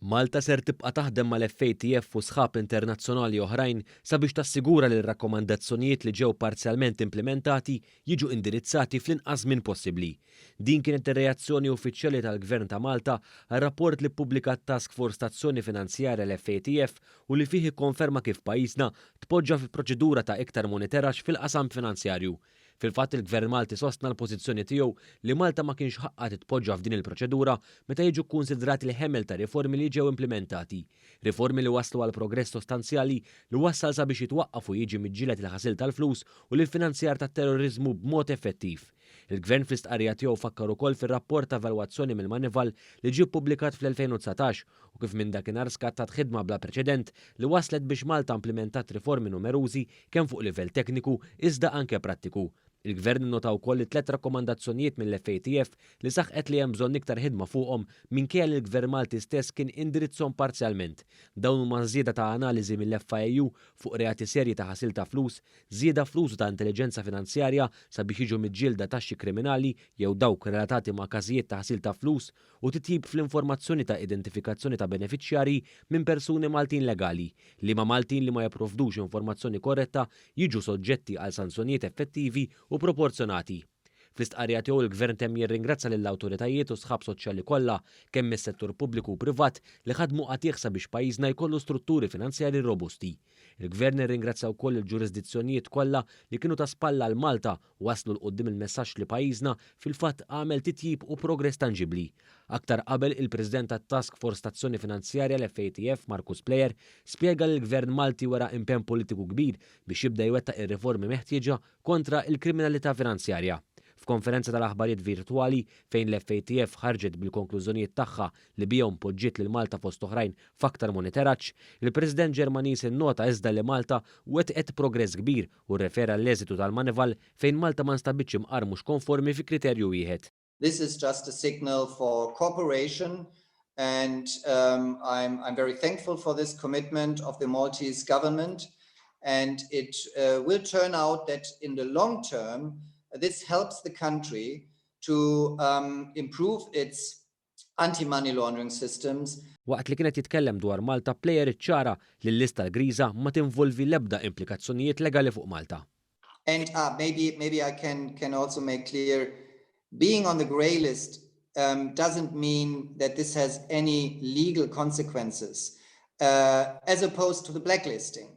Malta ser tibqa' taħdem mal-FATF u sħab internazzjonali oħrajn sabiex tassigura li r-rakkomandazzjonijiet li ġew parzjalment implementati jiġu indirizzati fl-inqas minn possibbli. Din kienet ir-reazzjoni uffiċjali tal-Gvern ta' Malta għar-rapport li ppubblikat Task Force Tazzjoni Finanzjarja l-FATF u li fih ikkonferma kif pajjiżna tpoġġa fi proċedura ta' iktar monitoraġġ fil-qasam finanzjarju. Fil-fatt il-Gvern Malti sostna l-pożizzjoni tiegħu li Malta ma kienx ħaqqa titpoġġa f'din il-proċedura meta jiġu kkunsidrati l-ħemel ta' riformi li ġew implementati. Riformi li waslu għal progress sostanzjali li wassal sabiex jitwaqqaf u jiġi miġġieled il-ħasil tal-flus u l-finanzjar tat-terrorizmu b'mod effettiv. Il-Gvern fl-istqarrija tiegħu fakkar ukoll fir-rapport ta' evalwazzjoni mill-Manival li ġie ppubblikat fl-2019 u kif minn dakinhar skattat ħidma bla preċedent li waslet biex Malta implementat riformi numerużi kemm fuq livell tekniku iżda anke prattiku. Il-Gvern nota wkoll 3 rakkomandazzjonijiet mill-FATF li saħqet li hemm bżonn iktar ħidma fuqhom minkejja li l-Gvern Malti stess kien indirizzhom parzjalment. Dawn huma żieda ta' analiżi mill-FIU fuq reati serji ta' ħasil ta' flus, żieda fl-użu ta' intelligenza finanzjarja sabiex jiġu miġġielda taxxi kriminali jew dawk relatati ma' każijiet ta' ħasil ta' flus u titjib fl-informazzjoni ta' identifikazzjoni ta' benefiċjarji minn persuni Maltin legali li ma' Maltin li ma jipprovdux informazzjoni korretta jiġu soġġetti għal sanzjonijiet effettivi u proporzjonati. Fl-istqarrija tiegħu il-Gvern temm jirringrazzja lill-awtoritajiet u sħab soċjali kollha kemm mis-settur pubbliku u privat li ħadmu qatih sabiex pajjiżna jkollu strutturi finanzjarji robusti. Il-Gvern irringrazzja wkoll il-ġurisdizzjonijiet kollha li kienu ta' spalla l Malta waslu l quddiem il-messaġġ li pajjiżna fil-fatt għamel titjib u progress tanġibli. Aktar qabel il-President tat-Task Force Tazzjoni Finanzjarja l-FATF Markus Plejer spjega li l-Gvern Malti wara impenn politiku kbir biex jibda jwettaq ir-riformi meħtieġa kontra il-kriminalità finanzjarja. F'konferenza tal-aħbarijiet virtwali fejn l-FATF ħarġet bil-konklużjonijiet tagħha li bihom poġġiet lil Malta fost oħrajn f'aktar monitoraġġ, il-President Ġermaniż innota iżda li Malta wettqet progress kbir u rrefera l-eżitu tal-Manival fejn Malta ma nstabitx imqarr mhux konformi fi kriterju wieħed. This is just a signal for cooperation and I'm very thankful for this commitment of the Maltese government and it will turn out that in the long term this helps the country to improve its anti-money laundering systems. Waqt li kienet jitkellem dwar Malta, Plejer iċċara li l-lista l-griża ma tinvolvi l-ebda implikazzjonijiet legali fuq Malta. And maybe I can also make clear, being on the grey list doesn't mean that this has any legal consequences as opposed to the blacklisting.